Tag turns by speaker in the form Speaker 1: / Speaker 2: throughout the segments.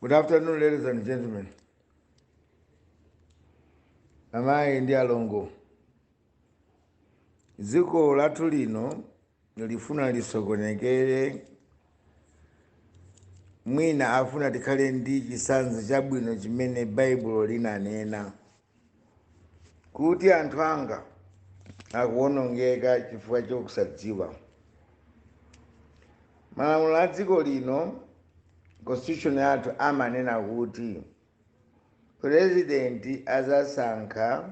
Speaker 1: Good afternoon, ladies and gentlemen. Amayi ndi alongo. Dziko lathu lino lifuna lisokonekere, mwina afuna tikhale ndi chitsanzo chabwino chimene Baibulo linanena kuti anthu anga akuwonongeka chifukwa chokusadziwa. Malamulo a dziko lino, constitution yathu amanena kuti president azasankha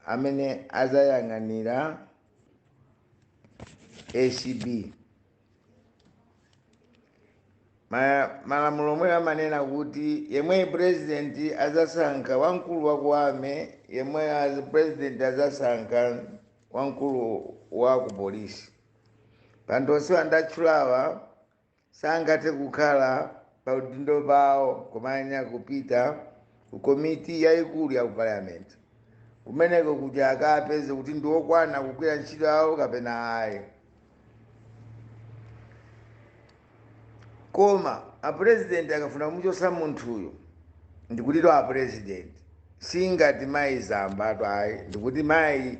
Speaker 1: amene azayang'anira ACB. Malamulo omwe amanena kuti yemwe president azasankha wamkulu wakuame, yemwe president azasankha wamkulu wa ku polisi. Panthu onse andatchulawa sangathe kukhala pa udindo pawo kumanya kupita ku komiti yayikulu ya ku parliament, kumeneko kuti akapeze kuti ndi okwana kugwira ntchito yawo kapena ayi. Koma a president akafuna kumuchosa munthuyo ndikutito a president singati mayi zambatu ayi, ndikuti mayi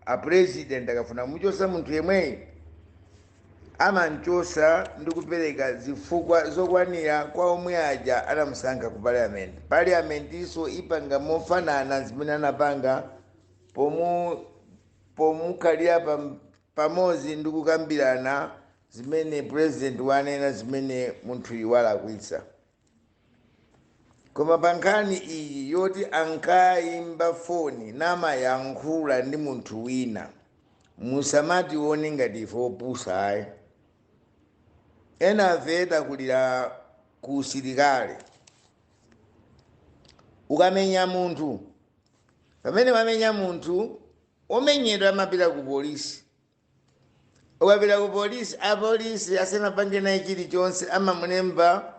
Speaker 1: a president akafuna kumuchosa munthu yemweyi amanchosa ndi kupereka zifukwa zokwanira kwa omwe aja anamusankha ku parliament. Parliament iso ipanga mofanana zimene anapanga pomukhalira pamodzi ndi kukambirana zimene president wanena zimene munthuyu walakwitsa. Koma pa nkhani iyi yoti ankayimba foni namayankhula ndi munthu wina, musamatione ngati ife opusa ayi. Ena afe takulira ku usilikali. Ukamenya munthu, pamene wamenya munthu omenyedwa amapita ku polisi. Ukapita ku polisi, apolisi asanapange naye chilichonse amamulemba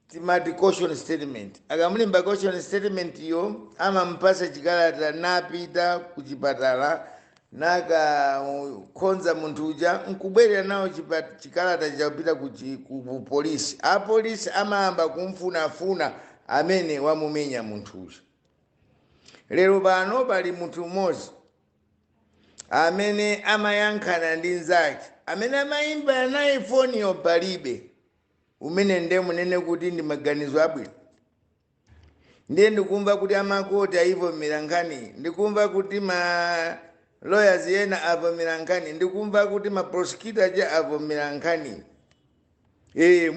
Speaker 1: timati caution statement. Akamulemba caution statement yo amamupasa chikalata napita ku chipatala nakakhonza munthu uja nkubwerera nawo chikalata chakupita ku polisi. Apolisi amayamba kumfunafuna amene wamumenya munthu uja. Lero pano pali munthu mmodzi amene amayankhana ndi nzake, amene amayimba naye foniyo palibe, umene nde munene kuti ndi maganizo abwino. Ndiye ndikumva kuti amakoti ayivomera nkhani, ndikumva kuti ma lawyers ena avomera nkhani, ndikumva kuti ma prosecutor aja avomera nkhani.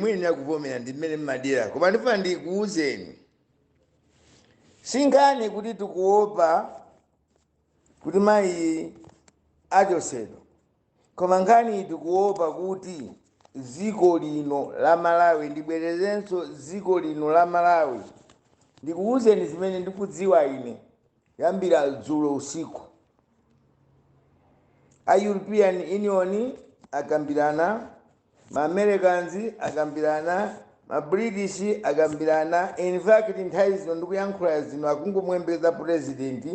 Speaker 1: Mwina akuvomera ndi mmene mmadera, koma ndifuna ndikuwuzeni sinkhani kuti tikuopa kuti mayi achosedwa, koma nkhani tikuopa kuti dziko lino la Malawi, ndibwerezenso dziko lino la Malawi, ndikuwuzeni zimene ndikudziwa ine yambira dzulo usiku. A European Union akambirana, ma Americans akambirana, ma British akambirana. In fact nthawi zino ndikuyankhula zino akungomwembeza president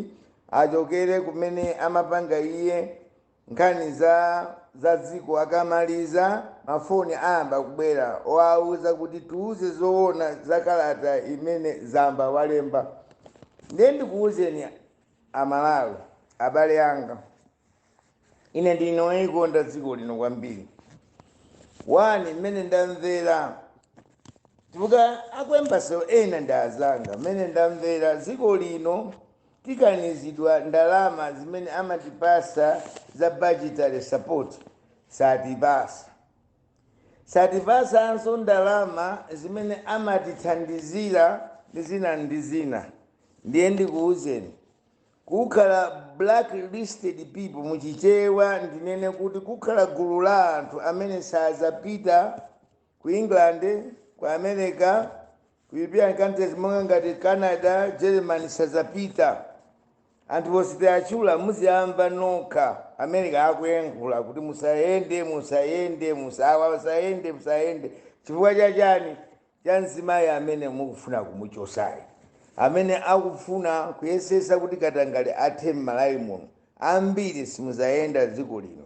Speaker 1: achokere kumene amapanga iye nkhani za dziko. Akamaliza mafoni ayamba kubwera owauza kuti tiuze zoona zakalata imene zamba walemba. Ndiye ndikuwuzeni Amalawi, abale anga, ine ndinoyikonda dziko lino kwambiri. Wani mmene ndamvera chifukwa akwembaso ena ndazanga, mmene ndamvera dziko lino tikanizidwa ndalama zimene amatipasa za budgetary support satipasa anso ndalama zimene amatithandizira ndi zina. Ndiye ndikuwuzeni kukhala blacklisted people muchichewa ndinene kuti kukhala gulu la anthu amene sazapita ku England, ku America, ku European countries monga ngati Canada, Germany sazapita. Anthu osite achula muziyamba nokha America akuyankhula kuti musayende chifukwa chachani? Cha mzimayi amene mukufuna kumuchosayi, amene akufuna kuyesesa kuti katangale athe m'Malawi muno. Ambiri simuzayenda dziko lino.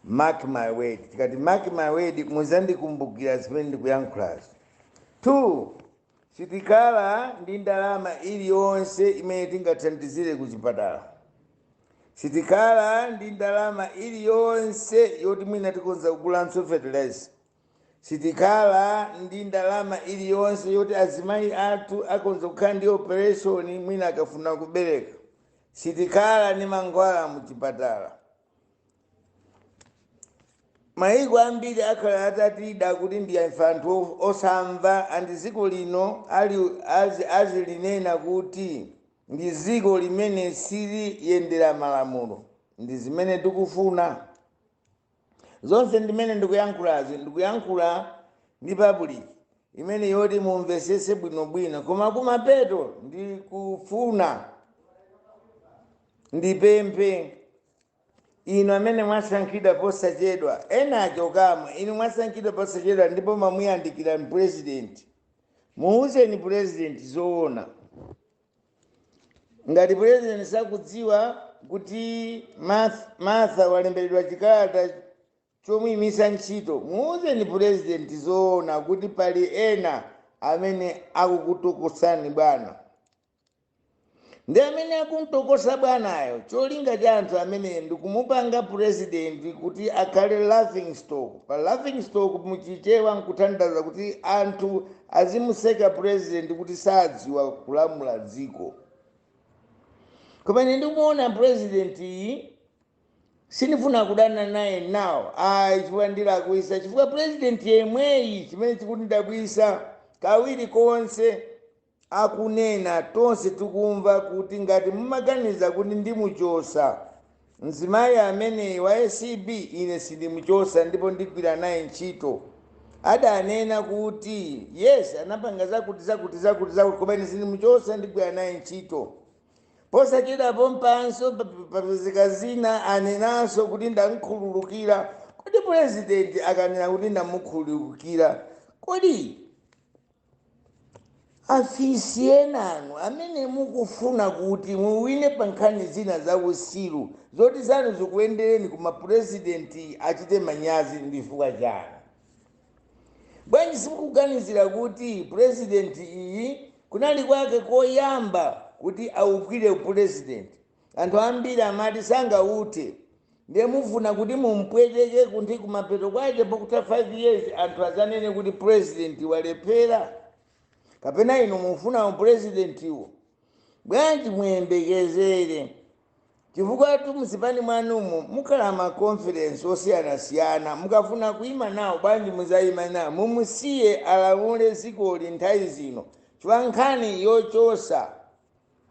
Speaker 1: Mark my word. Tikati mark my word muzandikumbukira zimene ndikuyankhulazi. 2, sitikhala ndi ndalama iliyonse imene tingathandizire ku chipatala, sitikhala ndi ndalama iliyonse yoti mwina tikonza kugulanso fertilizer, sitikhala ndi ndalama iliyonse yoti azimayi athu akonza kukhala ndi operation mwina akafuna kubereka, sitikhala ndi mankhwala mu chipatala. Mayiko ambiri akhala atatida kuti ndi anthu osamva, andi dziko lino azilinena kuti ndi dziko limene siliyendera malamulo. Ndi zimene tikufuna zonse, ndimene ndikuyankhulazi ndikuyankhula ndi public imene yoti mumvesese bwinobwino, koma kumapeto ndikufuna ndipemphe inu amene mwasankhidwa posachedwa, ena achokamo, inu mwasankhidwa posachedwa ndipo mwamuyandikira president, muuzeni president zoona. Ngati president sakudziwa kuti Martha walemberedwa chikalata chomuyimisa ntchito, muuzeni president zoona kuti pali ena amene akukutokosani bwana. Ndi amene akumtokosa bwanayo, cholinga cha anthu amene ndikumupanga president kuti akhale laughing stock. Pa laughing stock muchichewa nkuthandaza kuti anthu azimuseka president kuti sadziwa kulamula dziko. Koma ndikumuona president iyi sinifuna kudana naye nawo, chifukwa ndilakwisa, chifukwa president yemweyi chimene chikundidabwisa kawiri konse akunena tonse tikumva kuti ngati mumaganiza kuti ndimuchosa mzimayi amene wa ACB, ine sindimuchosa ndipo ndigwira naye ntchito. Adanena kuti yes anapanga zakuti koma ine sindimuchosa ndigwira naye ntchito. Posachedwapo mpanso papezeka zina anenanso kuti ndamkhululukira. Kodi president akanena kuti ndamukhululukira, kodi afisi enanu amene mukufuna kuti muwine pa nkhani zina za usiru zoti zanu zikuyendereni kuma president achite manyazi ndifukwa chanu? Bwanji simukuganizira kuti president iyi kunali kwake koyamba kuti awugwire president? Anthu ambiri amati sangaute, ndiye mufuna kuti mumpweteke kuti kumapeto kwake pakuta 5 years anthu azanene kuti president walephera. Kapena inu mufuna president iwo? Bwanji muyembekezere, chifukwa musipani mwanumo mukhala ma conference osiyana-siyana, mukafuna kuima nawo bwanji muzayima nawo, mumusiye alamule dzikoli nthawi zino. Chifukwa nkhani yochosa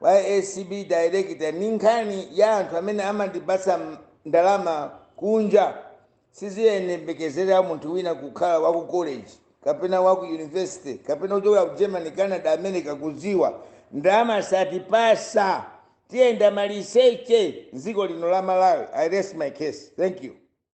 Speaker 1: wa ACB director ni nkhani ya anthu amene amandipasa ndalama kunja, siziyembekezera munthu wina kukhala waku college kapena waku university kapena kuchoka ku Germany, Canada, America kuziwa ndalama satipasa. Tienda maliseche dziko lino la Malawi. I rest my case. Thank you.